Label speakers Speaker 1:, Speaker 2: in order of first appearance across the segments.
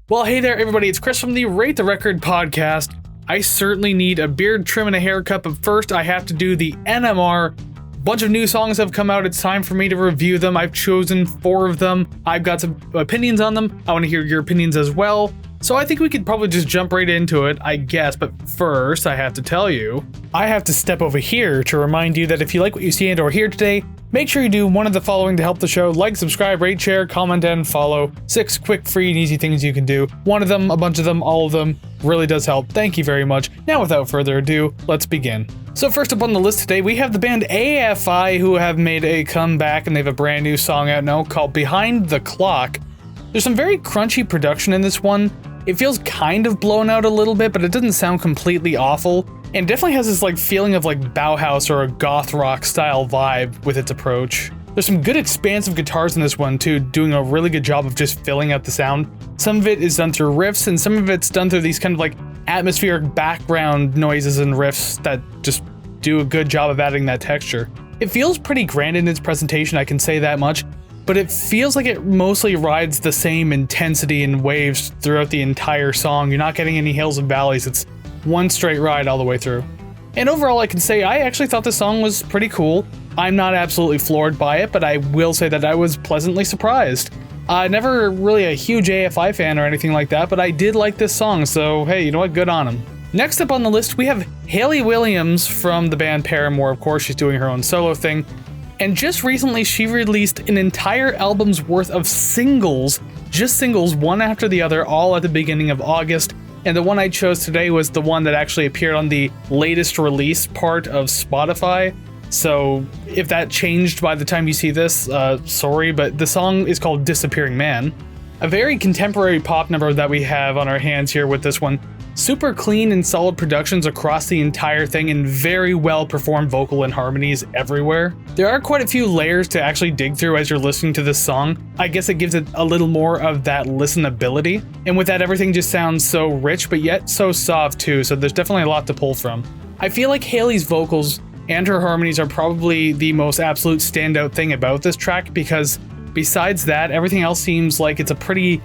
Speaker 1: Well, hey there, everybody. It's Chris from the Rate the Record podcast. I certainly need a beard trim and a haircut, but first I have to do the NMR. A bunch of new songs have come out. It's time for me to review them. I've chosen 4 of them. I've got some opinions on them. I want to hear your opinions as well. So I think we could probably just jump right into it, I guess. But first, I have to tell you, I have to step over here to remind you that if you like what you see and or hear today, make sure you do one of the following to help the show: like, subscribe, rate, share, comment, and follow. 6 quick, free, and easy things you can do. One of them, a bunch of them, all of them really does help. Thank you very much. Now, without further ado, let's begin. So first up on the list today, we have the band AFI, who have made a comeback, and they have a brand new song out now called Behind the Clock. There's some very crunchy production in this one. It feels kind of blown out a little bit, but it doesn't sound completely awful. And definitely has this feeling of Bauhaus or a goth rock style vibe with its approach. There's some good expansive guitars in this one too, doing a really good job of just filling out the sound. Some of it is done through riffs, and some of it's done through these kind of atmospheric background noises and riffs that just do a good job of adding that texture. It feels pretty grand in its presentation, I can say that much, but it feels like it mostly rides the same intensity and waves throughout the entire song. You're not getting any hills and valleys. It's one straight ride all the way through. And overall, I can say I actually thought the song was pretty cool. I'm not absolutely floored by it, but I will say that I was pleasantly surprised. Never really a huge AFI fan or anything like that, but I did like this song, so hey, you know what? Good on him. Next up on the list, we have Hayley Williams from the band Paramore. Of course, she's doing her own solo thing. And just recently, she released an entire album's worth of singles, just singles, one after the other, all at the beginning of August. And the one I chose today was the one that actually appeared on the latest release part of Spotify. So if that changed by the time you see this, sorry, but the song is called Disappearing Man. A very contemporary pop number that we have on our hands here with this one. Super clean and solid productions across the entire thing, and very well performed vocal and harmonies everywhere. There are quite a few layers to actually dig through as you're listening to this song. I guess it gives it a little more of that listenability. And with that, everything just sounds so rich, but yet so soft too, so there's definitely a lot to pull from. I feel like Hayley's vocals and her harmonies are probably the most absolute standout thing about this track, because besides that, everything else seems like it's a pretty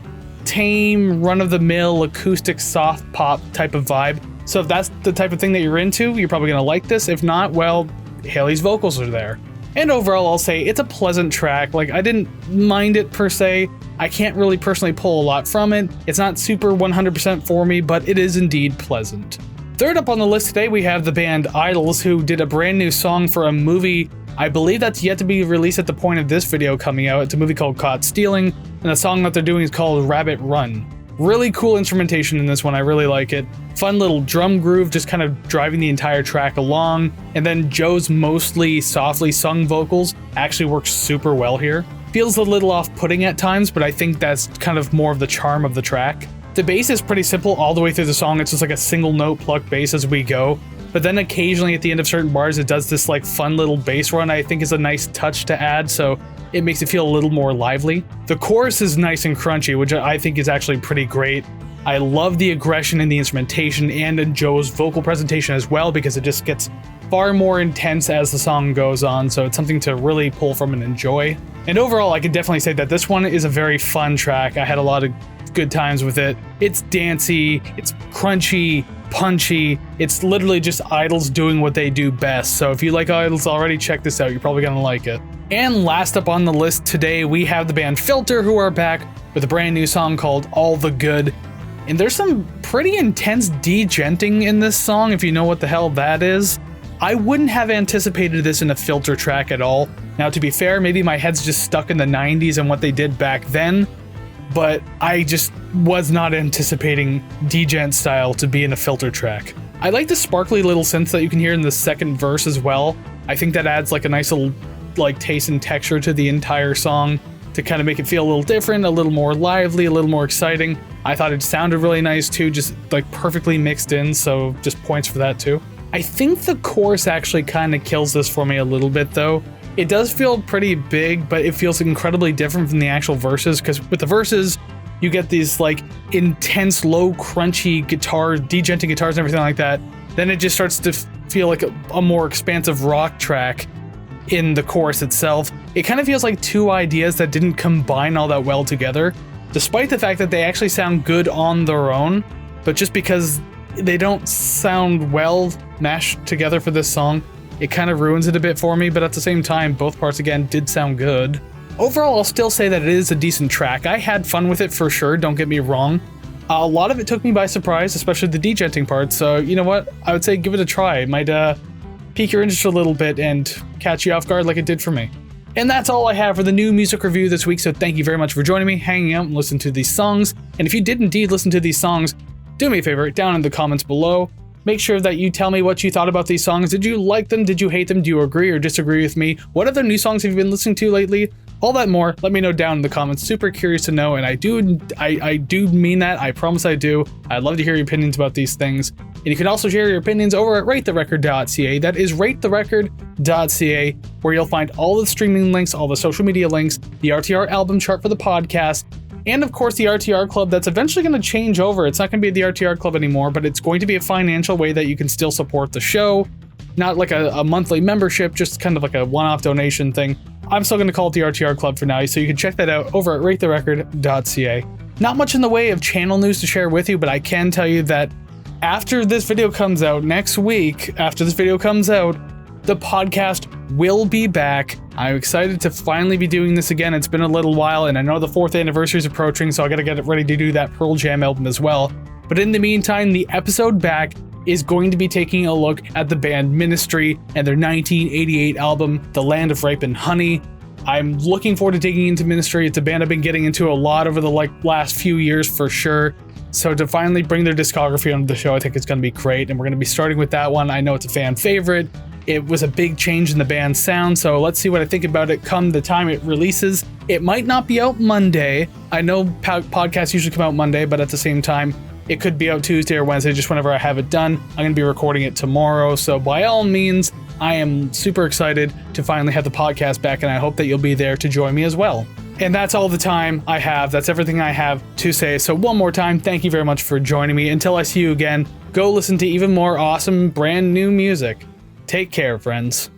Speaker 1: tame, run-of-the-mill, acoustic, soft pop type of vibe. So if that's the type of thing that you're into, you're probably gonna like this. If not, well, Hayley's vocals are there. And overall, I'll say it's a pleasant track. I didn't mind it per se. I can't really personally pull a lot from it. It's not super 100% for me, but it is indeed pleasant. Third up on the list today, we have the band Idols, who did a brand new song for a movie. I believe that's yet to be released at the point of this video coming out. It's a movie called Caught Stealing, and the song that they're doing is called Rabbit Run. Really cool instrumentation in this one, I really like it. Fun little drum groove just kind of driving the entire track along, and then Joe's mostly softly sung vocals actually work super well here. Feels a little off-putting at times, but I think that's kind of more of the charm of the track. The bass is pretty simple all the way through the song. It's just a single note plucked bass as we go. But then occasionally at the end of certain bars, it does this fun little bass run I think is a nice touch to add, so it makes it feel a little more lively. The chorus is nice and crunchy, which I think is actually pretty great. I love the aggression in the instrumentation and in Joe's vocal presentation as well, because it just gets far more intense as the song goes on, so it's something to really pull from and enjoy. And overall, I could definitely say that this one is a very fun track. I had a lot of good times with it. It's dancey, it's crunchy, punchy. It's literally just Idols doing what they do best. So if you like Idols already, check this out. You're probably gonna like it. And last up on the list today, we have the band Filter, who are back with a brand new song called All the Good. And there's some pretty intense degenting in this song, if you know what the hell that is. I wouldn't have anticipated this in a Filter track at all. Now, to be fair, maybe my head's just stuck in the 90s and what they did back then, but I just was not anticipating degent style to be in a Filter track. I like the sparkly little synths that you can hear in the second verse as well. I think that adds a nice little taste and texture to the entire song to kind of make it feel a little different, a little more lively, a little more exciting. I thought it sounded really nice too, just perfectly mixed in, so just points for that too. I think the chorus actually kind of kills this for me a little bit though. It does feel pretty big, but it feels incredibly different from the actual verses, because with the verses, you get these intense, low, crunchy guitar, degenting guitars and everything like that. Then it just starts to feel like a more expansive rock track in the chorus itself. It kind of feels like two ideas that didn't combine all that well together. despite the fact that they actually sound good on their own, but just because they don't sound well mashed together for this song, it kind of ruins it a bit for me, but at the same time, both parts again did sound good. Overall, I'll still say that it is a decent track. I had fun with it for sure, don't get me wrong. A lot of it took me by surprise, especially the degenting part, so you know what? I would say give it a try. It might pique your interest a little bit and catch you off guard like it did for me. And that's all I have for the new music review this week, so thank you very much for joining me, hanging out, and listening to these songs. And if you did indeed listen to these songs, do me a favor, down in the comments below, make sure that you tell me what you thought about these songs. Did you like them? Did you hate them? Do you agree or disagree with me? What other new songs have you been listening to lately? All that more, let me know down in the comments. Super curious to know, and I do mean that. I promise I do. I'd love to hear your opinions about these things. And you can also share your opinions over at ratetherecord.ca. That is ratetherecord.ca, where you'll find all the streaming links, all the social media links, the RTR album chart for the podcast, and of course the RTR Club that's eventually going to change over. It's not going to be the RTR Club anymore, but it's going to be a financial way that you can still support the show. Not like a monthly membership, just kind of like a one-off donation thing. I'm still going to call it the RTR Club for now, so you can check that out over at ratetherecord.ca. Not much in the way of channel news to share with you, but I can tell you that after this video comes out, next week, after this video comes out, the podcast will be back. I'm excited to finally be doing this again. It's been a little while, and I know the 4th anniversary is approaching, so I gotta get it ready to do that Pearl Jam album as well. But in the meantime, the episode back is going to be taking a look at the band Ministry and their 1988 album, The Land of Ripened Honey. I'm looking forward to digging into Ministry. It's a band I've been getting into a lot over the last few years for sure. So to finally bring their discography onto the show, I think it's going to be great. And we're going to be starting with that one. I know it's a fan favorite. It was a big change in the band's sound, so let's see what I think about it come the time it releases. It might not be out Monday. I know podcasts usually come out Monday, but at the same time, it could be out Tuesday or Wednesday, just whenever I have it done. I'm going to be recording it tomorrow, so by all means, I am super excited to finally have the podcast back, and I hope that you'll be there to join me as well. And that's all the time I have. That's everything I have to say. So one more time, thank you very much for joining me. Until I see you again, go listen to even more awesome brand new music. Take care, friends.